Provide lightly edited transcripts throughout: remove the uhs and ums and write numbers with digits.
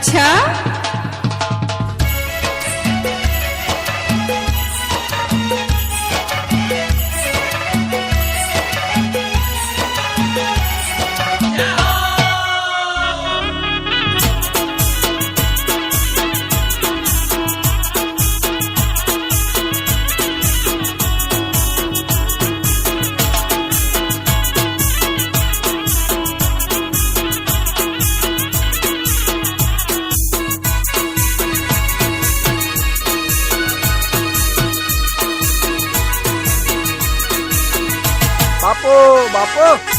અચ્છા, બાપુ બાપુ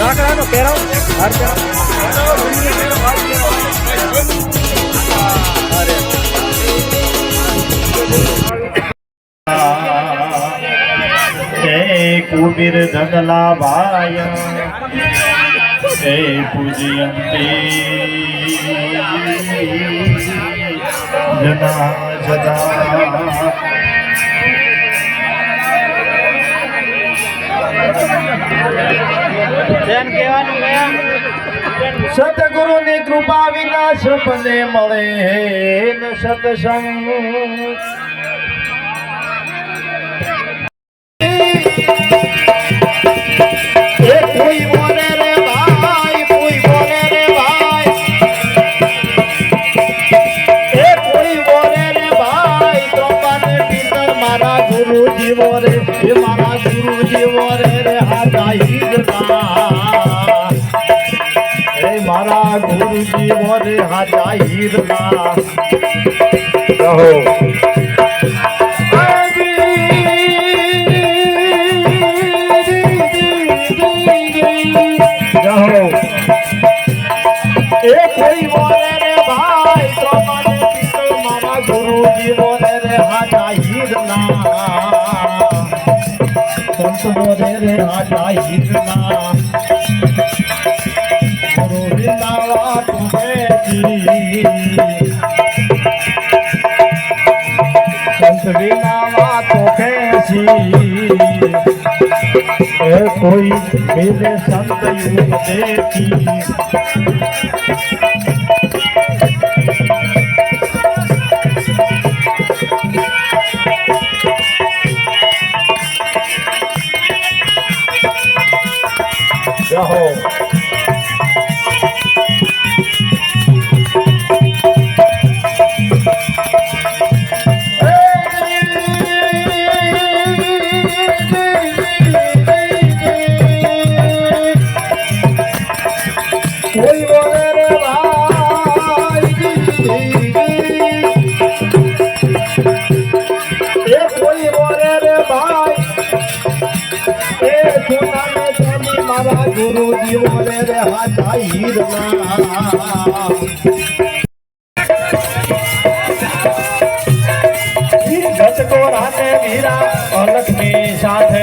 રાખડાનો પહેરાવ હાર કુબીર ધગલા ભાય હે પૂજયંતી જના જદા સતગુરુ ની કૃપા વિના સપને મળે ન સત્સંગ કોઈ બોલે રે ભાઈ કોઈ બોલે રે ભાઈ કોઈ બોલે રે ભાઈ તો મને ભીતર મારા ગુરુ જીવો રે એ મારા ગુરુ જીવો રે હા જાહીર મારા ગુરુજી મોરે હાજા હીરના રહો એ કોઈ બોલે રે ભાઈ તો મને પિતળ મારા ગુરુજી મોરે રે હાજા હીરના સંત મોરે રે હાજા હીરના સંત વિના વાતો ખેંચી કોઈ મિલે સંત યુગ દેખી રહો એ સોના ને ચાંદી મારા ગુરુજી વરે રે હાથા હીરના ઘટકોરા ને વીરા અલખની સાથે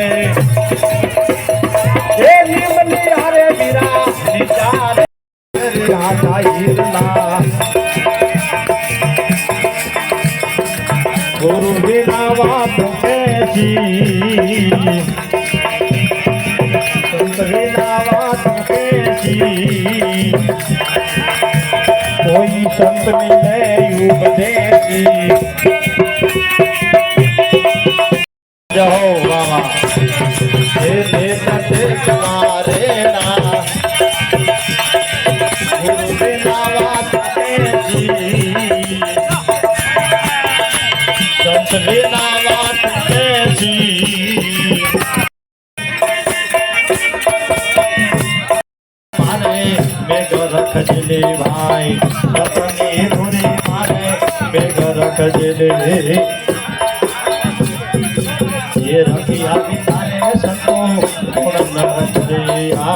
એ લીમલી હારે વીરા નિચારે હાથા હીરના ગુરુ વિના વાત કેસી સંત વિના વાત કેસી કોઈ સંત મિલે ઉપદેશી જહો બાબા હે દેશ તમારે ના ગુરુ વિના વાત કેસી સંત વિના વાત કેસી મારે મેઘ રખજલે ભાઈ રતની ધૂરી મારે મેઘ રખજલે ये रखिया बितारे संतो पूर्ण रखरे आ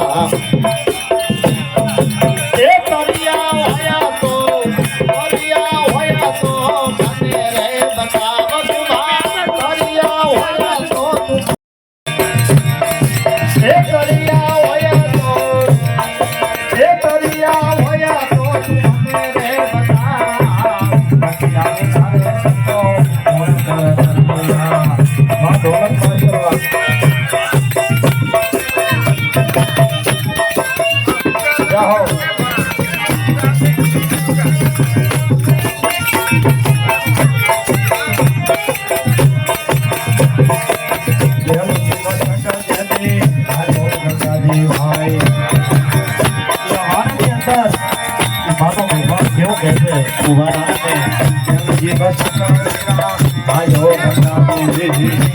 ए तरिया होया तो मने रे बताव तुम्हार तरिया होया तो ए तरिया होया तो मने रे बताव रखिया बितारे संतो पूर्ण रखरे आ ढोलक करवा जाओ भाई बातों में बात क्यों कहते हैं ये बस भाई हो जी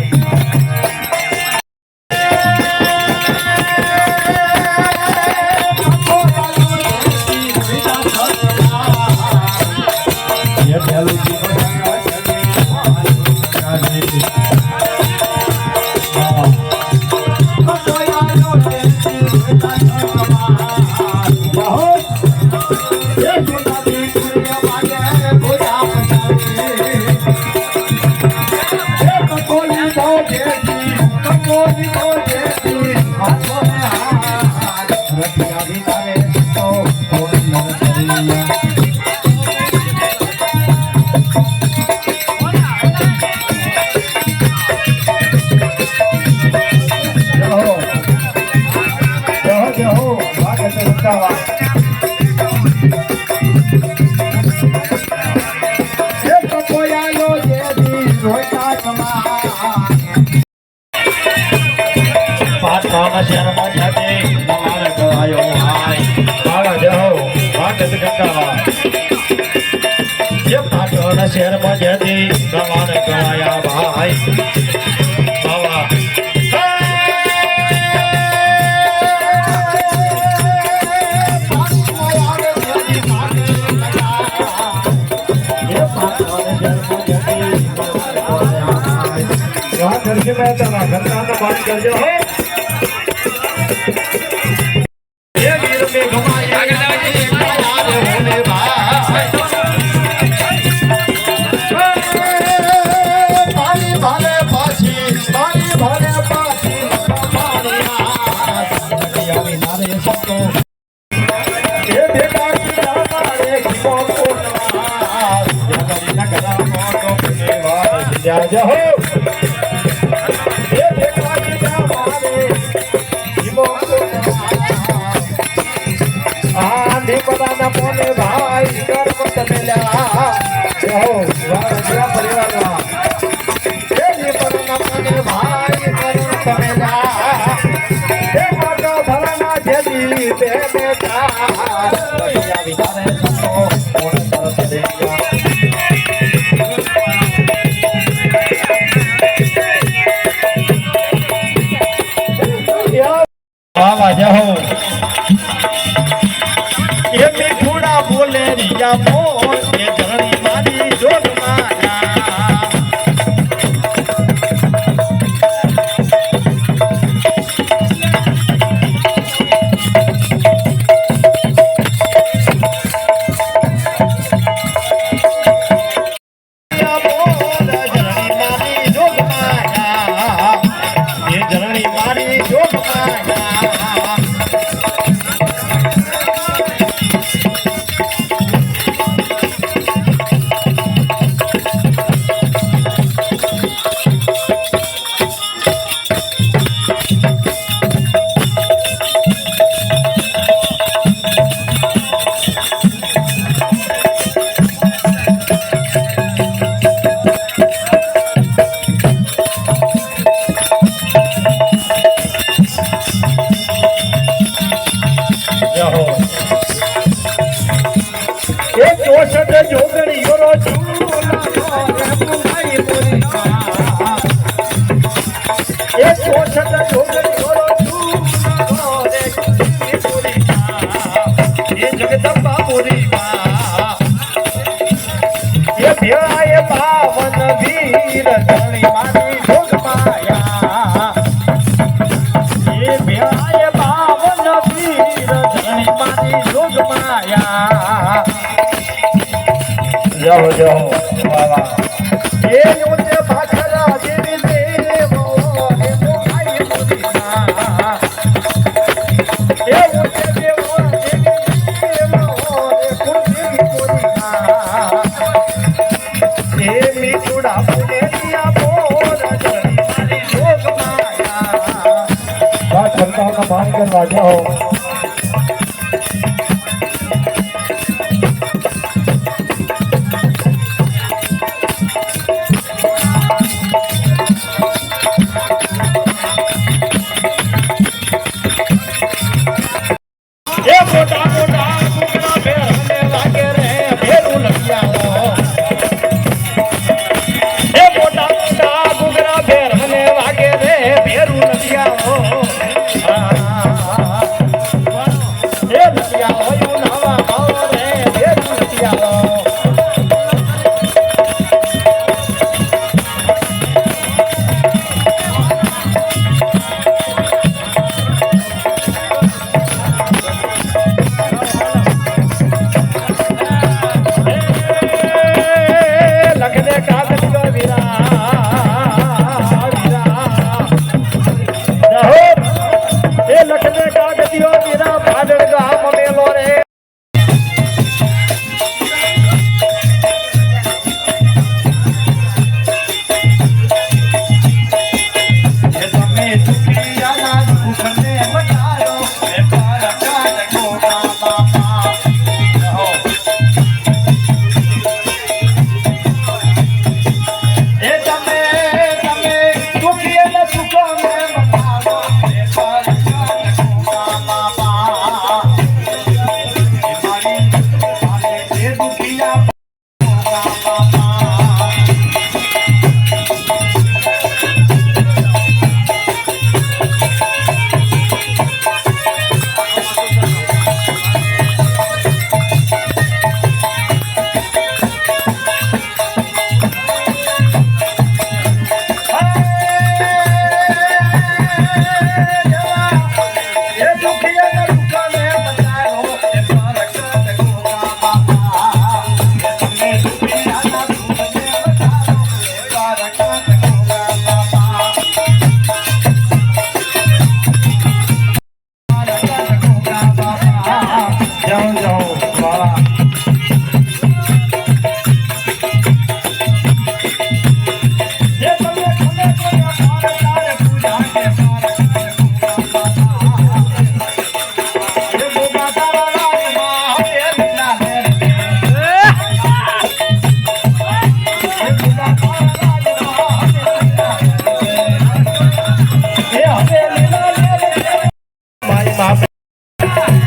शहर में जदी गवान गवाया भाई बाबा वहाँ घर से मैं चला घंटा तो बात कर जो हो ये वीर में घुमाया होने भाई कर्म मिला परिवार भाई कर्म मिला भरना जदी बेटा ये मिठुड़ा बोले रिया मोर ये धरणी मारी जोग माया મારી જોગ માયા જોગણી યોરો એ ચોસઠ જોગણી યોરો એ જગદંબા પુરી એ ભેળાએ પાવન વીર ધણી મારી જોગ માયા એ ભેળાએ પાવન વીર ધણી મારી જોગ માયા જાઓ જાઓ વાવા એ યોતે ભાખરા દેવી દેવો એ મોહાઈ મુદીના એ યોતે દેવો દેવી દેવો એ કુળદેવી મુદીના એ મીઠુડા પુને દિયા બોર જરી મારી જોગ માયા વાત કરતા का मान कर राजा हो મોટા મોટા કુકડા ભેરને લાગે રે ભેરું લખિયાઓ એ મોટા મોટા કુકડા ભેરને લાગે રે ભેરું લખિયાઓ એ લખિયાઓ યુ નવા ભાવ રે ભેરું લખિયાઓ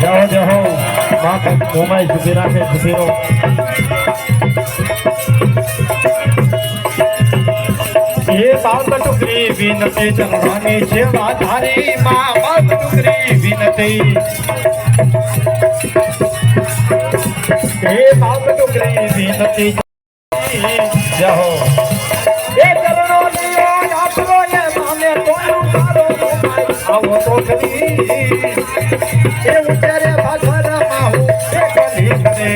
જાઓ જાઓ માં મોમાઈ સુધી રાખે ખુશીનો એ બાપ ટુકડી વિનતી ચરવાની સેવા ધારી માં બાપ ટુકડી વિનતી એ બાપ ટુકડી વિનતી જાઓ એ ચરણો દિયો આપરો એ માને તોનું તારો આવો તો ખરી એ ઉતારે ભાષામાં હું એ કલી કરે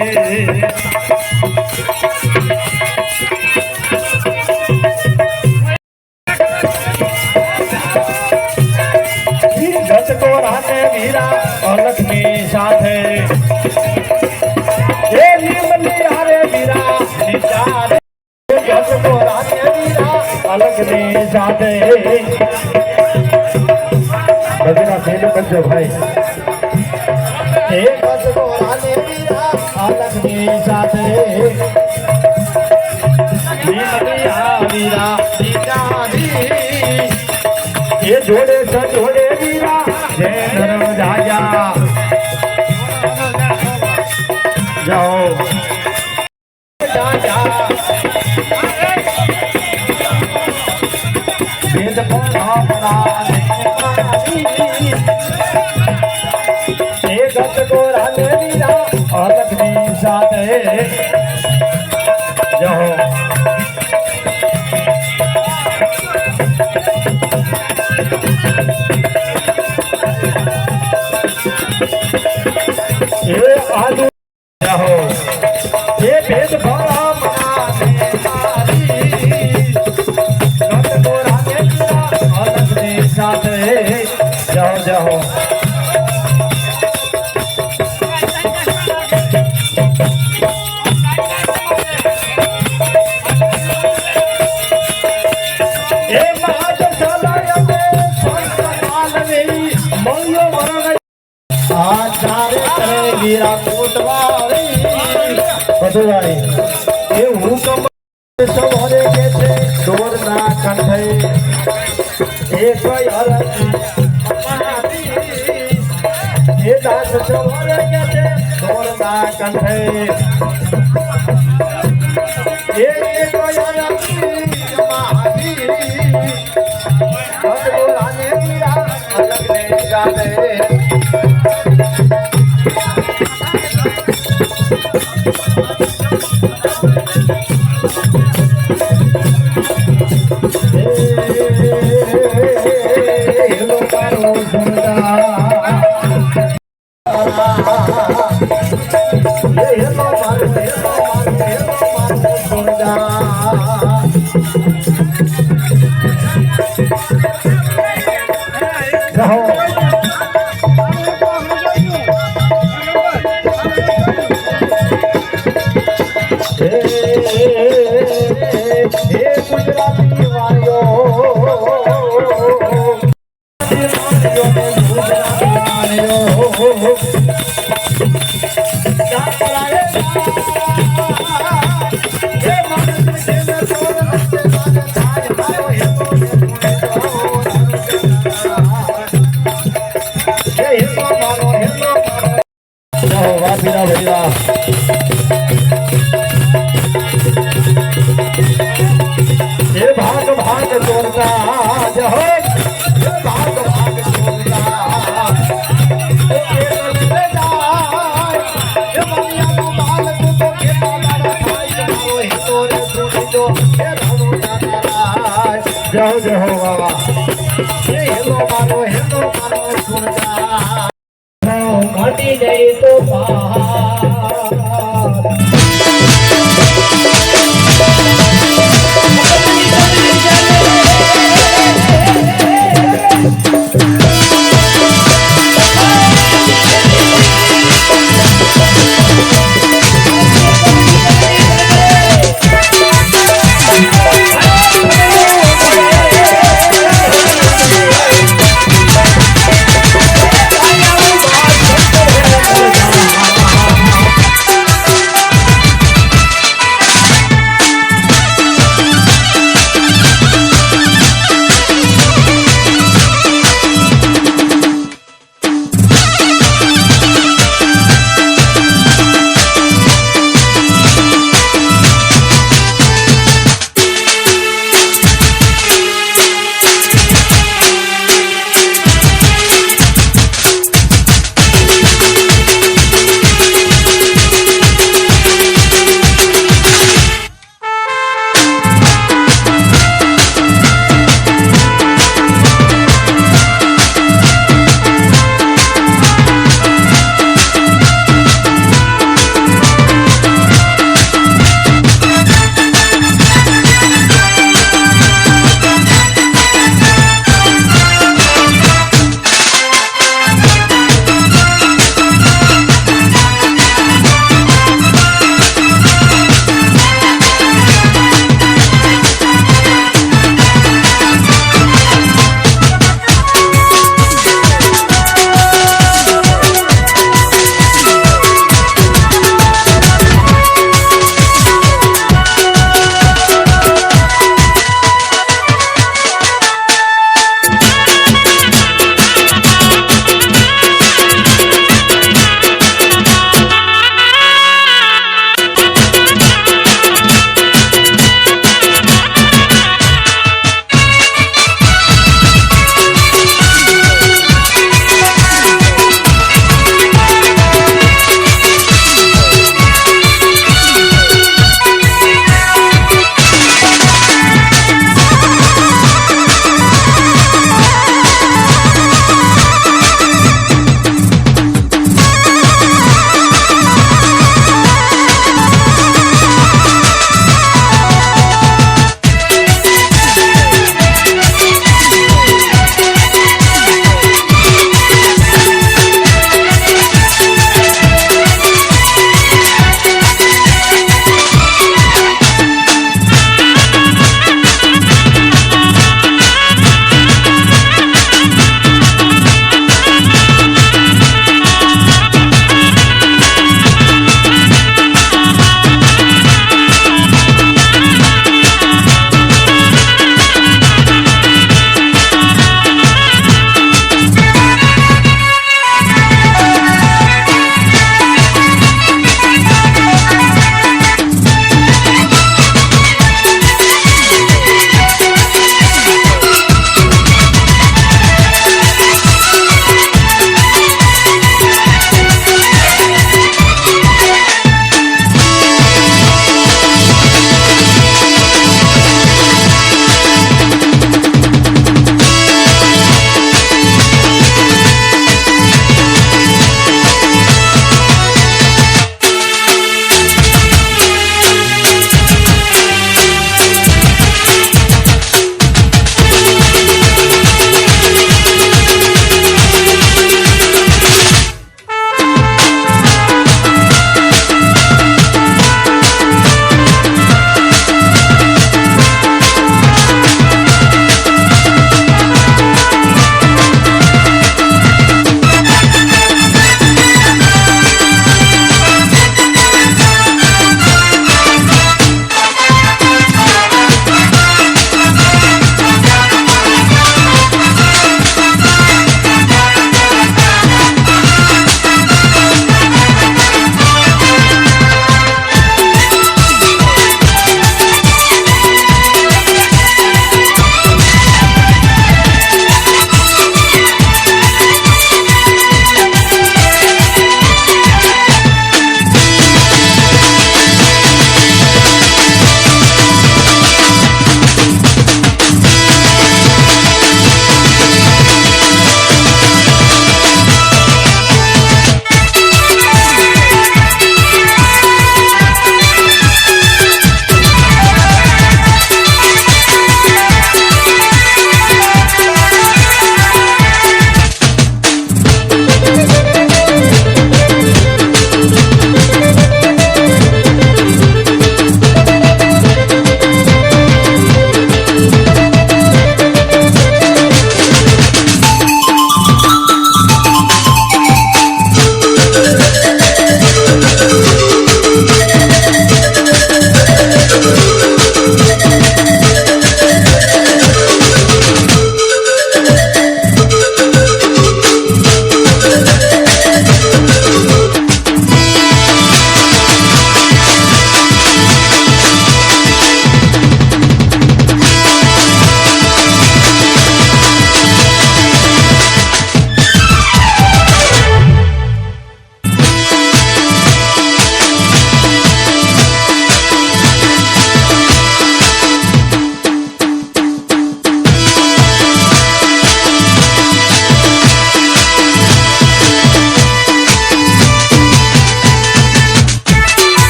ખેલ કરજો ભાઈ એક ગોરાને વીરા અલગની સાથે વીરા દીકરી એ જોડે જોડે વીરા જય ધર્મ જાજા જાઓ જાજા વેદ એ ગત ગોરાને વીરા અલગની સાથે જાઓ आलू रहो ये भेद भरा मनाने वाली नट गोरा ने अलग ने साथ जाओ जाओ ये महाज चलाया में संसाल में मौयो वरण आचार्य करे वीरा कोटवारी बधवारी ये हुकम सवरे के छे डोर ना कंठे एक हरती ये दास सवरे के छे डोर ना कंठे ये एक हरती महावी बधवाने वीरा अलग ने जाते ये भाग भाग तोड़ता जहो भाग भाग तोड़ता ये बनिया को बाल को के बाला खाई जाओ ही तोरे छोड़ दो हे धनो नारा जहो जहो बाबा ये हेलो मानो सुन जा घटी गई तो पहाड़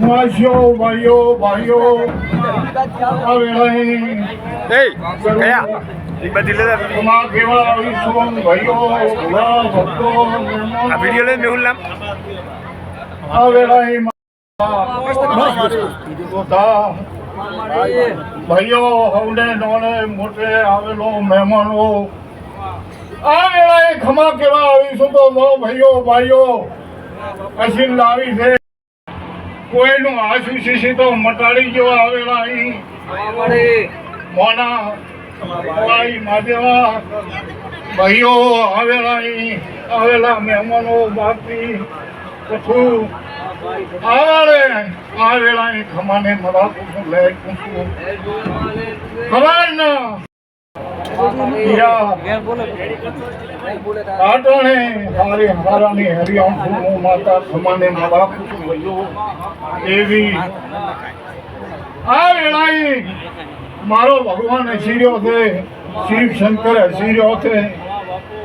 વાસીઓ ભાઈઓ ભાઈઓ આ વેળાએ કયા બધી લેતા તમારા કેવા આવીશું ભાઈઓ ભલા ભક્તો આ વિડિયો લે મેહુલ નામ આ વેળાએ ભાઈઓ હવને નોને મોટે આવેલો મહેમાનો આ વેળાએ ખમા કેવા આવીશું તો ભાઈઓ ભાઈઓ અસીન લાવી છે કોઈનું આશુ શીશી તો મટાડી જો આવેલા અહીં મોના ભાઈ માદેવા ભાઈઓ આવેલા અહીં આવેલા મહેમાનો બાકી કશું આવેલા અહીં ખમાને મરા પૂછું લે પૂછું ખબર ના આટણે હારે હારાની હરિયામ ફૂમો માતા ખમાને મરા પૂછું ભાઈઓ એવી આ વેળાએ મારો ભગવાન હસીર્યો છે શિવ શંકર હસીર્યો છે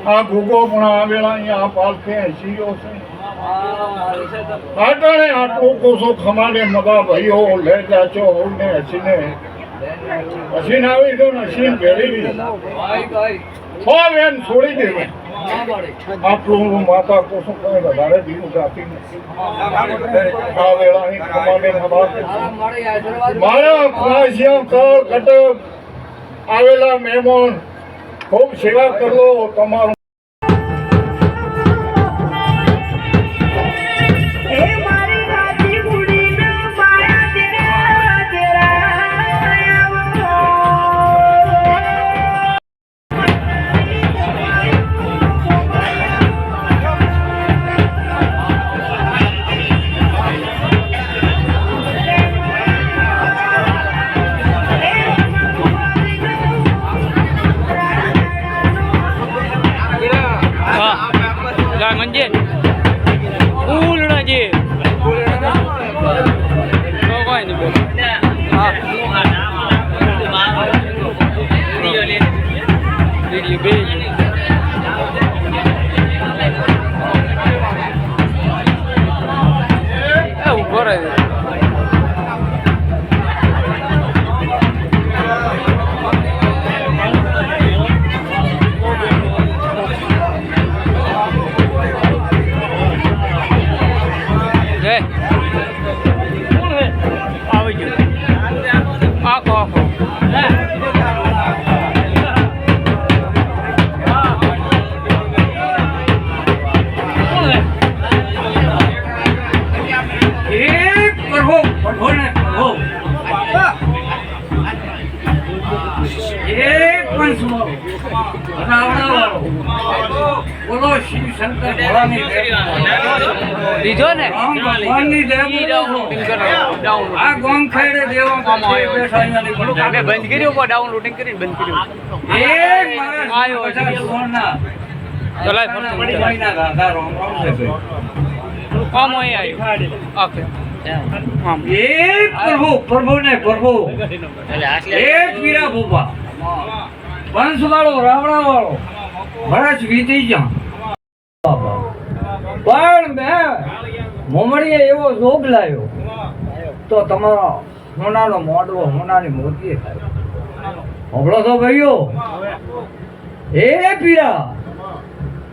આ ભૂગો પણ આ વેળા અહીંયા પાલખે હસીર્યો છે આટણે આટલો કોસો ખમાને મગા ભાઈઓ લે જાચો હોને હસીને હસીને આવી તો હસીન ભેળી છ વેન છોડી દેવા આપણું માતા કોસો કઈ વધારે દીવું જાતી નથી આ વેળાની ખમાને મગા મારા ખલાસિયા કળ કટક આવેલા મહેમાન ખૂબ સેવા કરો તમારું મંજે ઉલડા જે તો કોઈ નહીં હા વિડિયો બે ઉભો રહે બોલો શિવ શંકર ભોળાની લીધો ને ભગવાનની આ ગોમ ખેડે દેવા બંધ કર્યું ડાઉનલોડિંગ કરીને બંધ કર્યું કામ હોય આવ્યું ઓકે પ્રભુ પીરા ભૂપા વંશ વાળો રાવણા વાળો ભરત વીતી જા પણ મેં મોમડીએ એવો જોગ લાવ્યો તો તમારો હોનાનો મોડવો હોનાની મોતી થાય હબળો તો ભાઈઓ એ પીરા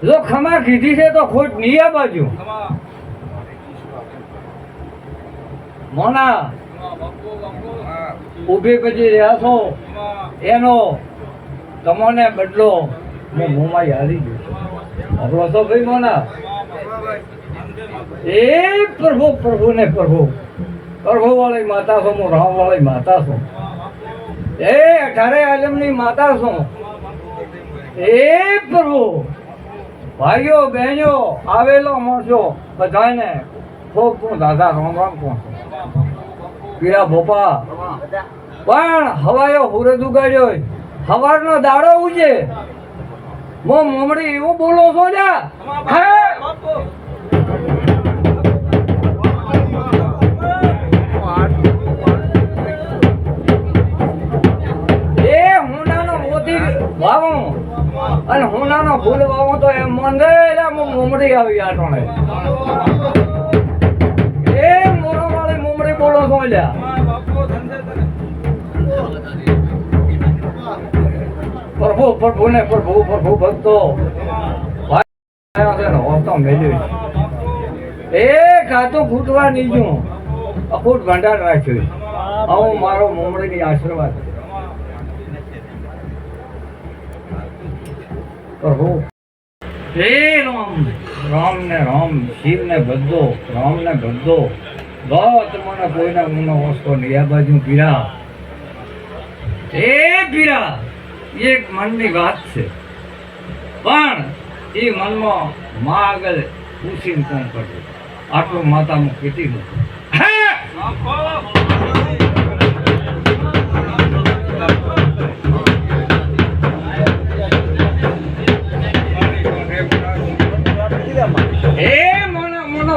જો ખમા કીધી છે તો ખોટ નહીં આ બાજુ મોના ઉભી પછી રહ્યા છો એનો તમને બદલો હું મોંમાં હારી ગયો હબળો તો ભાઈ મોના એ પ્રભુ ને પ્રભુ વાળી માતા છો હું રામ વાળી માતા છું એ 18 આલમની માતા છું એ પ્રભુ ભાઈઓ બહેનો આવેલો માણસો બધાને ખૂબ હું દાદા રામ કહું પીરા ભોપા પણ હવાયો હુરદ ઉગાડ્યો હવારનો દાડો ઉજે મોમડી એવું બોલો છો જા અને હોનાનો ફૂલ વાવો તો એમ મંદે મોમડી આવી આટોણે એ લ્યા પ્રભુ પ્રભુ ને પ્રભુ પ્રભુ ભક્તો એક હાથું ફૂટવા નીચું અખૂટ ભંડાર રાખ્યું આવું મારો મુમડીની આશીર્વાદ પ્રભુ હે રામ રામ ને રામ શિવ ને બધો રામ ને બધો બહુ તમને કોઈના મુનો વસ્તો નહીં આ બાજુ પીરા એ પીરા એક મનની વાત છે પણ એ મનમાં માં આગળ પૂછીને કોણ કરજો આટલું માતામાં કેટલી મૂકું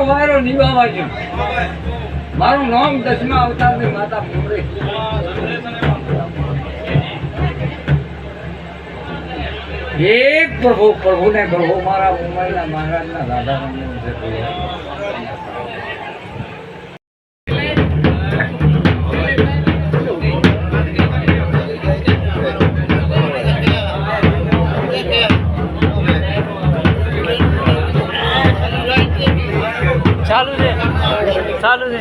વાયરો નિભાવા છે મારું નામ દસમા અવતાર ની માતા મુમડી એક પ્રભુ પ્રભુ ને પ્રભુ મારા મુંબઈના મહારાજના દાદા ચાલુ છે ચાલુ છે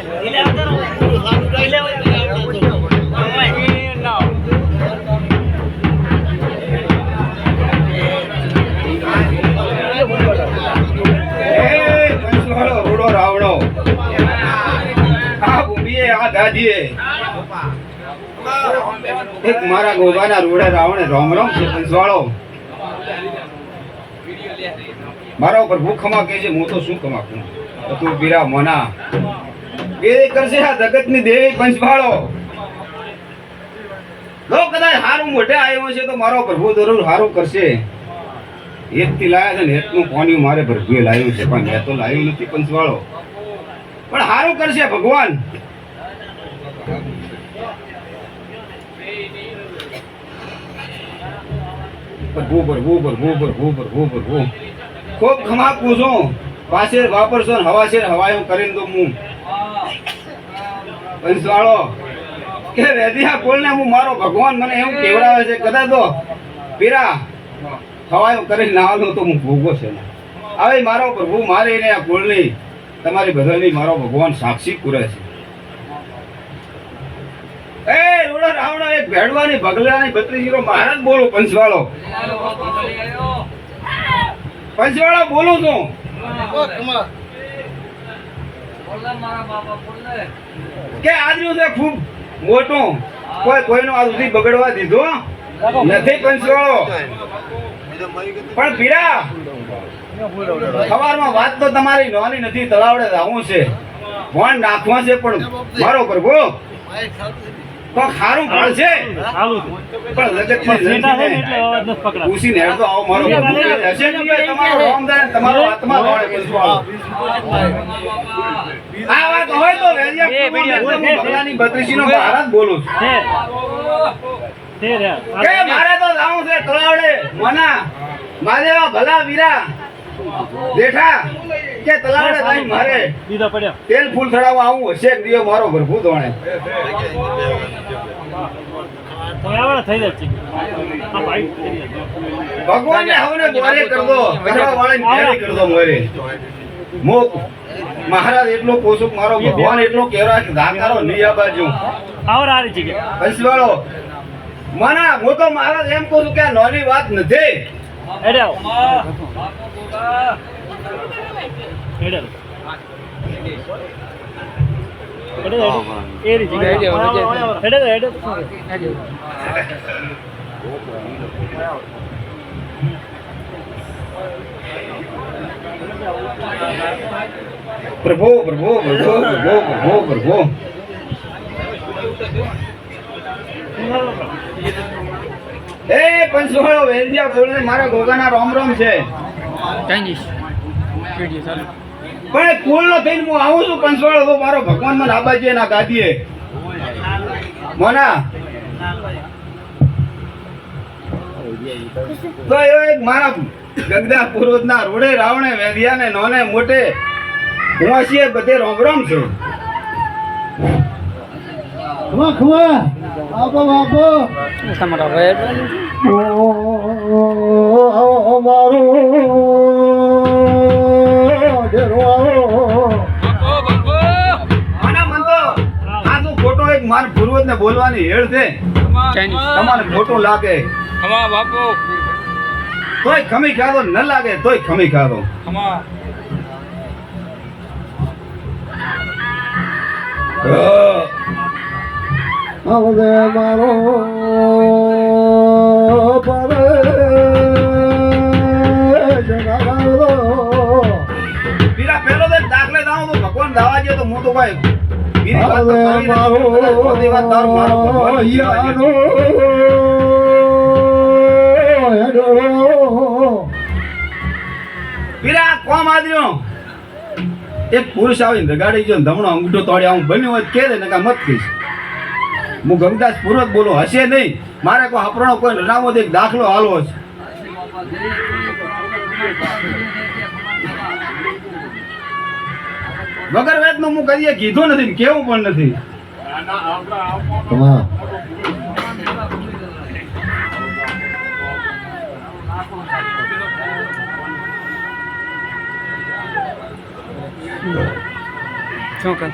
રૂડો રાવણો આ ભૂમિએ આ દાદીએ એક મારા ગોગાના રૂડે રાવણે રોમ રોમ છે પંચવાળો મારા ઉપર ભૂખ ખમા કે છે હું તો શું કમાકું તું પીરા મોના એ કરશે આ જગતની દેવી પંચવાળો લો કદાચ હારું મોઢે આવ્યો છે તો મારો પ્રભુ જરૂર હારું કરશે એકથી લાયા છે ને એકનું પાણી મારે ભરભુએ લાવ્યું છે પણ મેં તો લાવ્યું નથી પંચવાળો પણ હારું કરશે ભગવાન પ્રભુ પ્રભુ પ્રભુ પ્રભુ પ્રભુ પ્રભુ ખૂબ ખમા પૂછું પાસે વાપરશો ને હવા છે હવાયું કરીને તો હું પંચવાળો કે વેદિયા બોલને હું મારો ભગવાન મને એવું કેવડાવે છે કદાચ તો પીરા હવાયું કરીને નાવાનો તો હું ભોગવો છે હવે મારો પ્રભુ મારી ને આ બોલની તમારી બધાની મારો ભગવાન સાક્ષી પૂરે છે એ રોડા રાવણો એક ભેડવાની ભગલાની 32 મહારાજ બોલું પંચવાળો પંચવાળો બોલું છું કે આજનું છે ખૂબ મોટું કોઈનો આ સુધી બગડવા દીધો નથી પંચવાળો પણ પીરા સવારમાં વાત તો તમારી નોની નથી તળાવડે આવું છે ફોન નાખવા છે પણ મારો પ્રભુ તો ખારું ફળ છે પણ પૂછીને હેડતો આવો મારો પ્રભુ હશે તમારો રામદાન તમારો આત્મા દોડે પંચવાળો આ વાત હોય તો ભગવાનની 32 નો મહારાજ બોલું કે મારે તો જાવું છે તળાવડે મના માદેવા ભલા વીરા બેઠા કે તળાવડે જઈ મારે તેલ ફૂલ ચડાવવા આવું હશે એક દિવસ મારો પ્રભુ દોણે ભગવાન ને હવને બોલે કર દો કચરા વાળાને ફેરી કર દો મોરે મોક મહારાજ એટલો પોસુક મારો ભગવાન એટલો કેવરા કે ધાકારો નહીં આ બાજુ આવર આરી છે કે પંચવાળો મના હું તો મહારાજ એમ કહું છું કે આ નાની વાત નથી એડે આવો એડે એ રીત એડે પ્રભુ પ્રભુ પ્રભુ પ્રભુ પ્રભુ પ્રભુ એ પંચવાળો વેલદિયા બોલને મારા ગોગાના રોમ રોમ છે પણ કુલ નો થઈને હું આવું છું પંચવાળો તો મારો ભગવાન મને આબાજીએ ના ગાદીએ મોના તો એક મારા ગંગા પુરુષ ના રોડે રાવણે વેદિયા ને નોને મોટે કુવાસીએ બધે રોમ રોમ છે ખમા આપો આપો તમારા ભાઈ અમારો આના મન તો આ તો ખોટો એક માર પૂર્વજ ને બોલવાની હેળ છે તમારે ખોટું લાગે ખમા બાપુ તોય ખમી ખાધો ન લાગે તોય ખમી ખાધો ખમા આવદે મારો પર જગાડો પીરા પેલો તો દાખલે દાવ તો ભગવાન દાવા જે તો હું તો ભાઈ બીજી વાત તો આવદે કરી મારો નથી. બધી વાત તારો મારો ભગવાન જીવા છે. યારો પીરા કોમ આદર્યો એક પુરુષ આવીને રગાડી ગયો ને ધમણો અંગૂઠો તોડી આવું બન્યું હોય તો કે દે નકા મત કહીશ હું ગમદાસ પૂર્વક બોલો હશે નહીં મારે કોઈ હપરાણો કોઈ રનામો એક દાખલો હાલવો છે વગર વેદ નું હું કદીએ કીધું નથી ને કેવું પણ નથી ખમા શું કર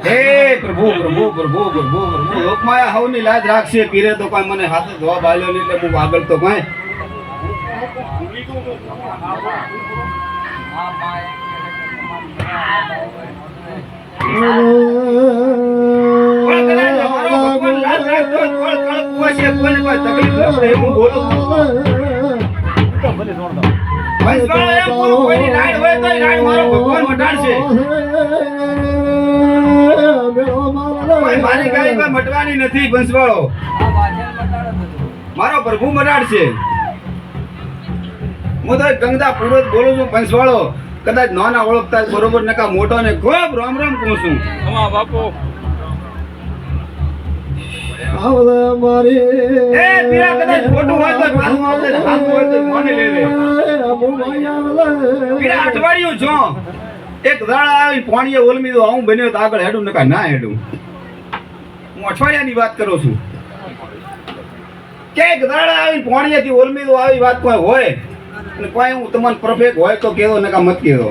હે પ્રભુ પ્રભુ પ્રભુ પ્રભુ પ્રભુ લોકમાયા હવની લાજ રાખશે પીરે તો કોઈ મને હાથે જવાબ આલ્યો નહીં એટલે હું આગળ તો કાંઈ કોઈ કદાચ અમારો ભગવાન લાજ રાખતો હોય, કોઈ કળક હશે, કોઈને કોઈ તકલીફ ન પડે એવું બોલું છું. વંશવાળો એમ બોલું, કોઈની રાડ હોય તોય રાડ મારો ભગવાન મટાડશે. કોઈ મારી ગાય કોઈ મટવાની નથી વંશવાળો મારો પ્રભુ મટાડશે. હું તો ગંગા પૂર્વજ બોલું છું વંશવાળો કદાચ નાના ઓળખતા હોય બરોબર નકા મોટો ને ખૂબ રામ રામ કહું છું. ખમા બાપુ આવદે મારી એ પીરા કદાચ ખોટું હોય તો પાછું આવજે, સાચું હોય તો માની લેજે. પીરા અઠવાડિયું છો એક દાડા આવી પાણીએ ઓલમી દો આવું બન્યો તો આગળ હેડું નકા ના હેડું. હું અઠવાડિયાની વાત કરું છું કે એક દાડા આવી પાણીએથી ઓલમી દો આવી વાત કોઈ હોય અને કોઈ હું તમને પરફેક્ટ હોય તો કહેવો નકા મત કહેવો.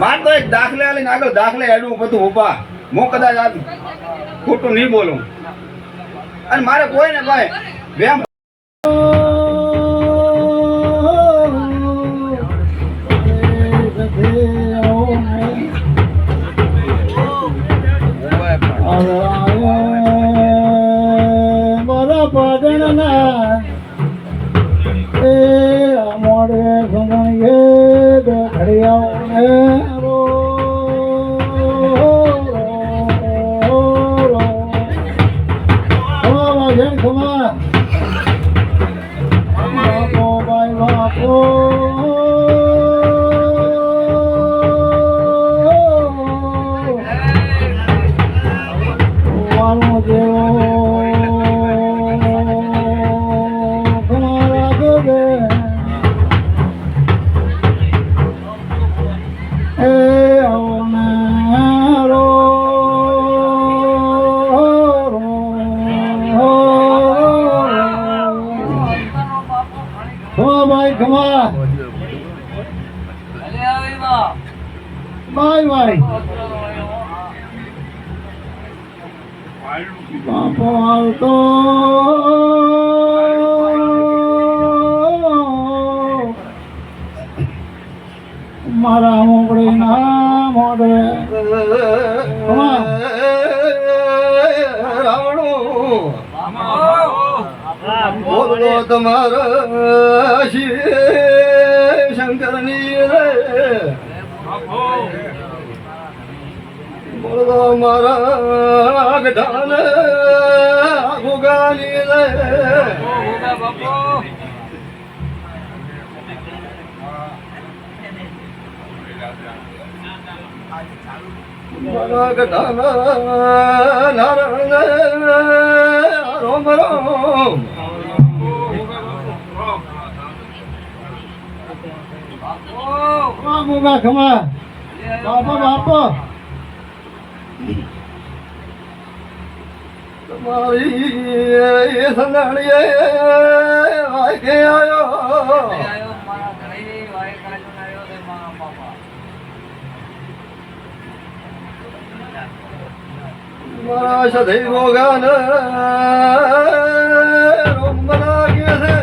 માર તો એક દાખલે આલીને આગળ દાખલે હેડવું બધું ઉભા હું કદાચ આ ખોટું નહીં બોલું અને મારે કોઈ ને ભાઈ વેમ મારા પાટણના એ મોડે સમયે ઘડિયાળને રો ખમા બાપો ભાઈ બાપો વાનો જેવો ખમા રાખે એ આવનારો ખમા ભાઈ ખમા બાય બાય બાપો આવતો મારા મોકળી ના મોડે બોલો તમારા શિવ શંકરની રે બોલો મારા ગઢાન ભોગાની રે મારા ગઢાના નારાયણ રોમ રોમ બાપા ખમા બાપા બાપા તમારી એ સંદાણીએ વાગે આયો મારા સદૈવ ભોગાન રોમ લાગે છે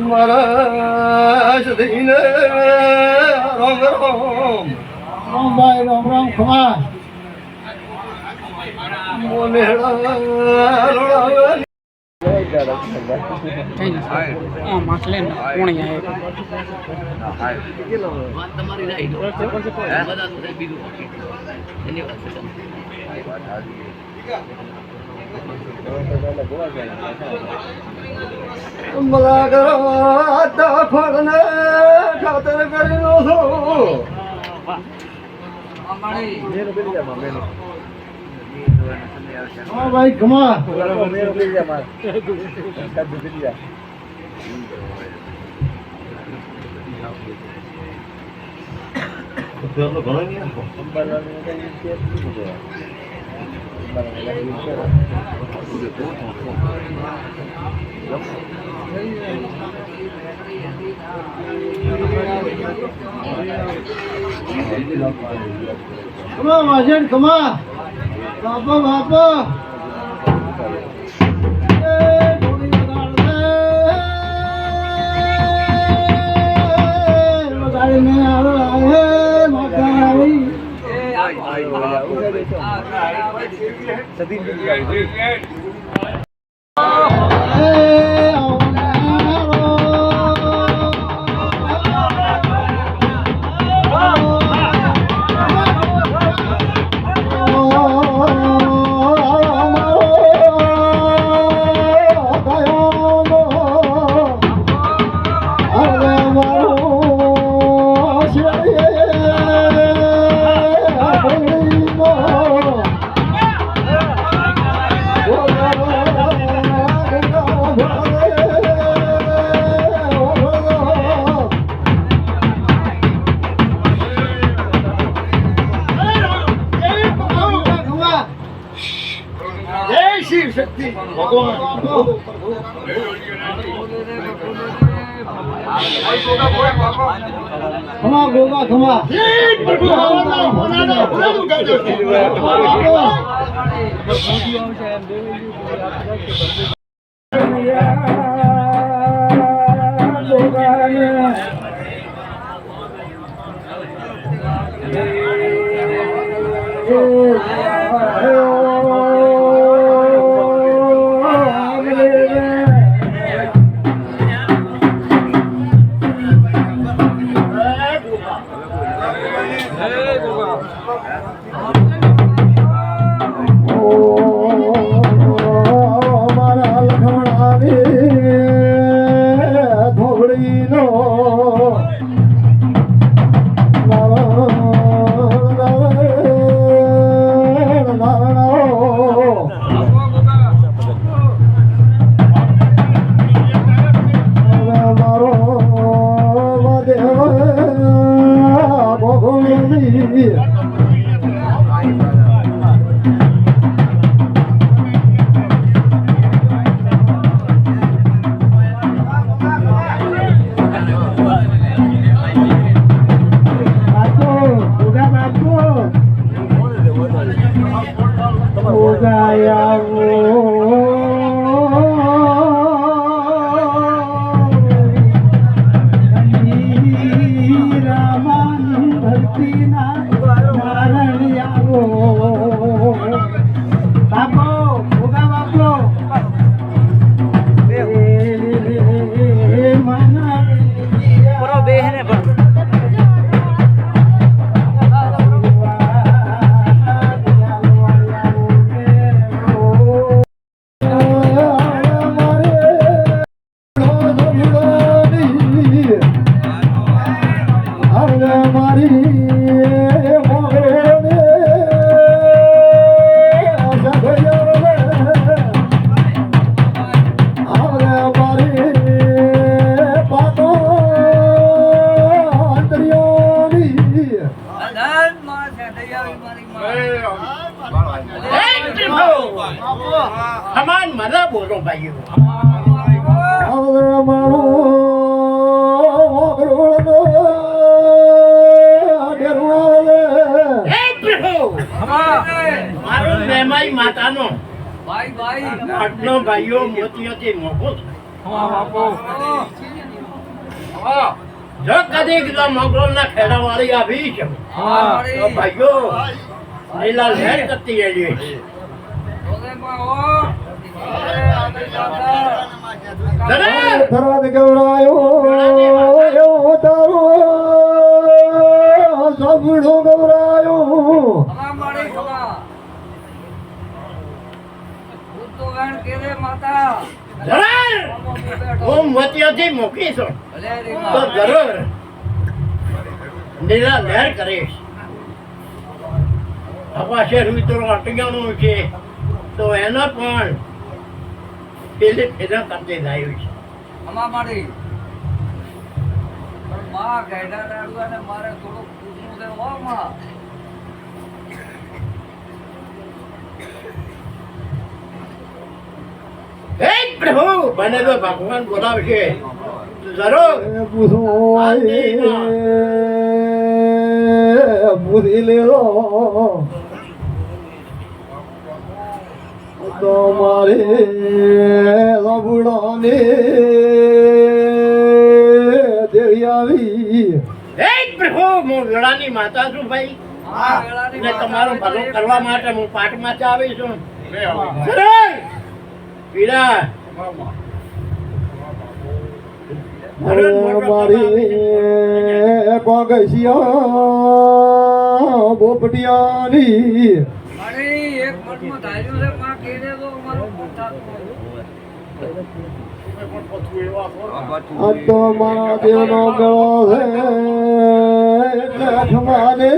મારા સદૈને રોમ રોમ રોમ ભાઈ રોમ રોમ ખમા મોને મલા કરો આતા ફળને ખાતર કરી લો છો હા ભાઈ ઘમા Come on, come on. Papa, Papa. Khama goga khama Mara Lakshmana ભાઈઓ આવરા મારો ઓગરોળનો ડેરવાલે હે પ્રભુ મારો મેમાઈ માતાનો ભાઈ ભાઈ આટલો ભાઈઓ મોતીઓથી મોકો છે જો કદી મોગલોના ખેડાવાળી આવી છે તો ભાઈઓ લીલા લહેર કરતી એલી ધરવાદ ગવરાયો એવો તારો સબડો ગવરાયો જરૂર હું મોતીઓથી મૂકી છું તો જરૂર લીલા લહેર કરીશ અપાશે મિત્રો અટકાણું છે તો એનો પણ પેલી ફેરા કરતી જાય છે મારે થોડુંક પૂછવું છે હો માં હે પ્રભુ મને તો ભગવાન બોલાવશે જરૂર પૂછો પૂછી લેલો તો મારે લબડોને દેવી આવી હે પ્રભુ હું વેળાની માતા છું ભાઈ ને તમારું ભલું કરવા માટે હું પાઠમાંથી આવી છું જરૂર પીડા મારી કોગસિયા બોપટિયાની અરે એક મઠમાં ધાર્યું છે માં કહી દે તો અમારું મન થાતું આ તો મારા દેવનો ગળો છે એટલે અઠમાને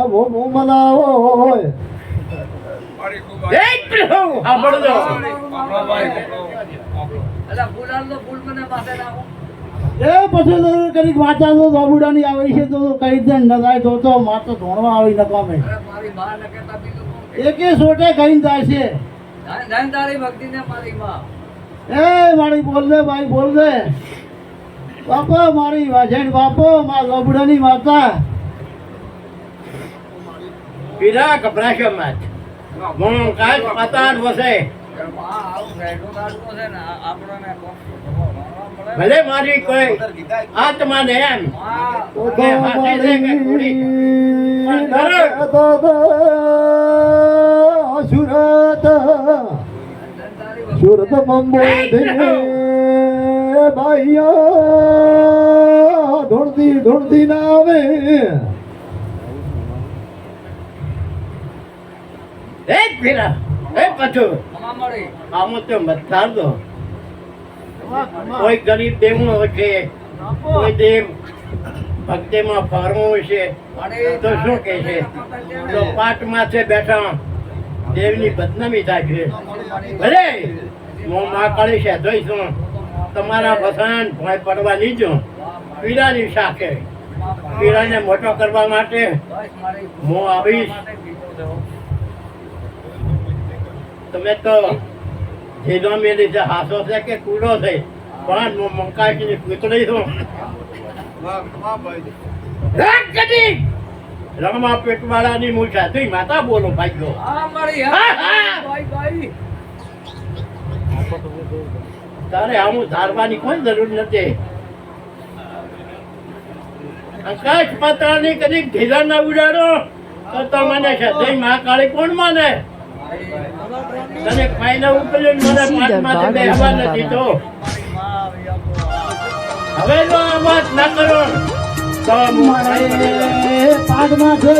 ભૂમું મનાવો હોય હે પ્રભુ સાંભળજો અલા ફૂલાલ તો ફૂલ મને પાસે નાખો એ પછી તો કઈક વાંચા તો બાબુડાની આવી છે તો કઈ દે ન થાય તો માર તો ધોણવા આવી ન કામે અરે મારી માં ને કહેતા બીજું કોણ એકે સોટે કઈ જાય છે ધન તારી ભક્તિ ને મારી માં એ મારી બોલ દે ભાઈ બોલ દે બાપો મારી વાજણ બાપો માર બાબુડાની માતા પીડા ગભરાશો મત હું કાલ પતાર વસે માં આવું બેઠું કાઢવું છે ને આપણને ભલે મારી કોઈ આત્મા ને એમ તો મારી સુરત સુરત બંબો દે ભાઈયા ધોળતી ધોળતી ના આવે હે પીડા હે પછું મળી આમ તો મતદાર દો કોઈ ગરીબ દેવું છે કોઈ દેવ ભક્તિમાં ફરવું છે તો શું કહે છે તો પાઠમાં છે બેઠા દેવની બદનામી થાય છે ભલે હું મહાકાળી છે જોઈશું તમારા ભસાન ભોય પડવા લીધો પીડાની શાખે પીડાને મોટો કરવા માટે હું આવીશ તમે તો જેનો મેલી છે હાસો છે કે કૂડો છે પણ હું મંકાશની પૂતળી છું રમા પેટવાળાની હું સાધુ માતા બોલું ભાઈઓ આ મળી હા, હા. ભાઈ ભાઈ તારે આવું ધારવાની કોઈ જરૂર નથી આકાશ પાતાળની કદી ઢીલા ના ઉડાડો તો મને સદય મહાકાળી કોણ માને તને ફાઈના ઉકેલ્યો ને મને પાઠમાંથી બેહવા નથી તો હવે જો આ વાત ના કરો તો પાદમાં છે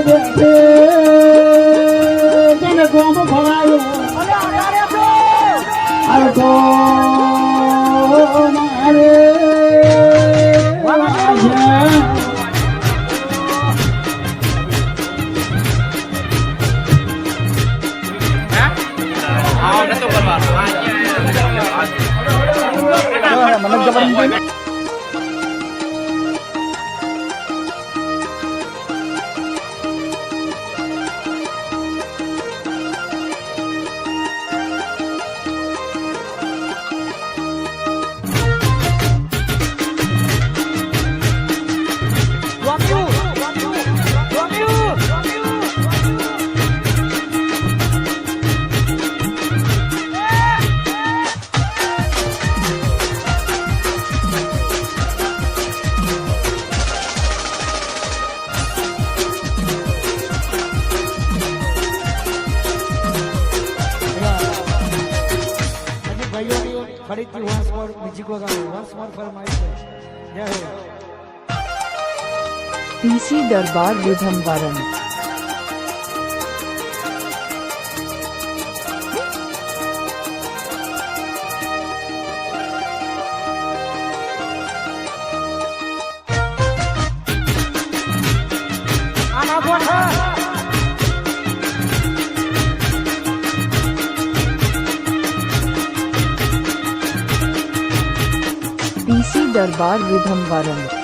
તને ગોમ ભરાયો અરે તો મારે ફરીથી વંશ મોર બીજી કોઈ ગાવું વંશ મોર ફરમાઈ છે જય હો પીસી દરબાર વિધમવરમ પીસી દરબાર વિધમવરમ